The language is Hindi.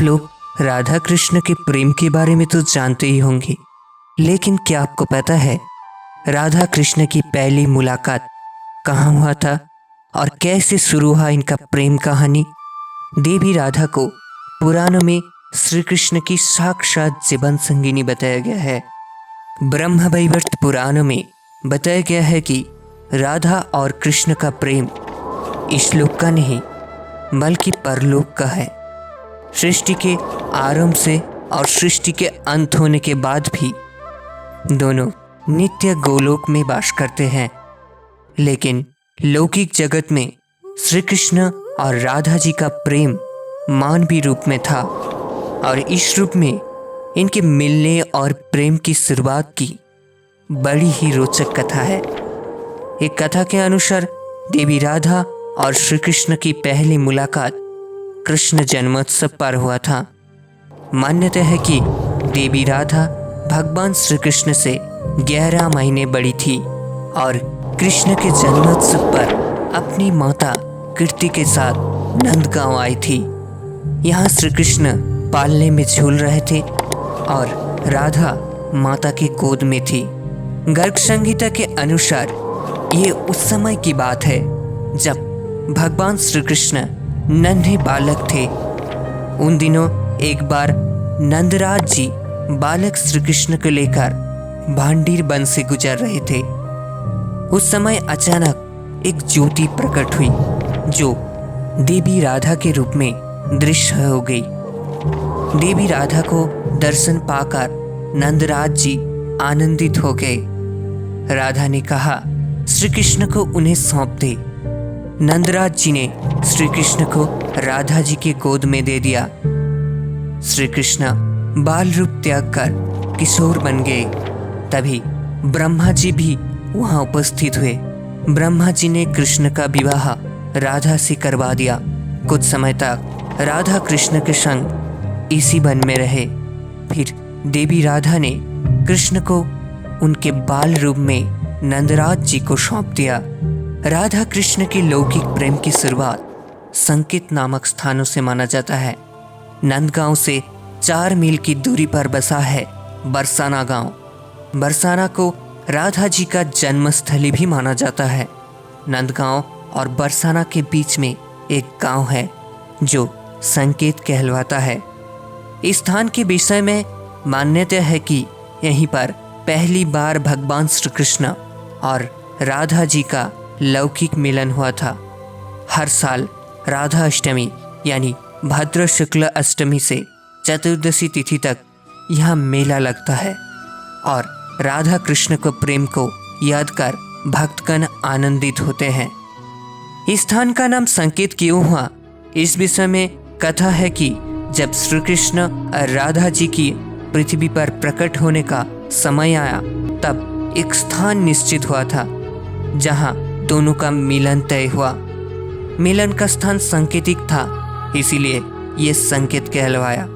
आप लोग राधा कृष्ण के प्रेम के बारे में तो जानते ही होंगे, लेकिन क्या आपको पता है राधा कृष्ण की पहली मुलाकात कहाँ हुआ था और कैसे शुरू हुआ इनका प्रेम कहानी। देवी राधा को पुराणों में श्री कृष्ण की साक्षात जीवन संगिनी बताया गया है। ब्रह्मवैवर्त पुराणों में बताया गया है कि राधा और कृष्ण का प्रेम इस लोक का नहीं बल्कि परलोक का है। सृष्टि के आरंभ से और सृष्टि के अंत होने के बाद भी दोनों नित्य गोलोक में वास करते हैं। लेकिन लौकिक जगत में श्री कृष्ण और राधा जी का प्रेम मानवीय रूप में था और इस रूप में इनके मिलने और प्रेम की शुरुआत की बड़ी ही रोचक कथा है। एक कथा के अनुसार देवी राधा और श्री कृष्ण की पहली मुलाकात कृष्ण जन्मोत्सव पर हुआ था। मान्यता है कि देवी राधा भगवान श्री कृष्ण से 11 महीने बड़ी थी और कृष्ण के जन्मोत्सव पर अपनी माता कीर्ति के साथ नंदगांव आई थी। यहाँ श्री कृष्ण पालने में झूल रहे थे और राधा माता की गोद में थी। गर्ग संहिता के अनुसार ये उस समय की बात है जब भगवान श्री कृष्ण नन्हे बालक थे। उन दिनों एक बार नंदराज जी बालक श्री कृष्ण को लेकर भांडीर वन से गुजर रहे थे। उस समय अचानक एक ज्योति प्रकट हुई जो देवी राधा के रूप में दृश्य हो गई। देवी राधा को दर्शन पाकर नंदराज जी आनंदित हो गए। राधा ने कहा श्री कृष्ण को उन्हें सौंप दे। नंदराज जी ने श्री कृष्ण को राधा जी के गोद में दे दिया। श्री कृष्ण बाल रूप त्याग कर किशोर बन गए। तभी ब्रह्मा जी भी वहां उपस्थित हुए। ब्रह्मा जी ने कृष्ण का विवाह राधा से करवा दिया। कुछ समय तक राधा कृष्ण के संग इसी वन में रहे। फिर देवी राधा ने कृष्ण को उनके बाल रूप में नंदराज जी को सौंप दिया। राधा कृष्ण के लौकिक प्रेम की शुरुआत संकेत नामक स्थानों से माना जाता है। नंदगांव से 4 मील की दूरी पर बसा है बरसाना गांव। बरसाना को राधा जी का जन्मस्थली भी माना जाता है। नंदगांव और बरसाना के बीच में एक गांव है जो संकेत कहलवाता है। इस स्थान के विषय में मान्यता है कि यहीं पर पहली बार भगवान श्री कृष्ण और राधा जी का लौकिक मिलन हुआ था। हर साल राधा अष्टमी यानी भाद्र शुक्ल अष्टमी से चतुर्दशी तिथि तक यहाँ मेला लगता है और राधा कृष्ण को प्रेम को याद कर भक्तगण आनंदित होते हैं। इस स्थान का नाम संकेत क्यों हुआ, इस विषय में कथा है कि जब श्री कृष्ण और राधा जी की पृथ्वी पर प्रकट होने का समय आया तब एक स्थान निश्चित हुआ था जहां दोनों का मिलन तय हुआ। मिलन का स्थान संकेतिक था, इसीलिए ये संकेत कहलवाया।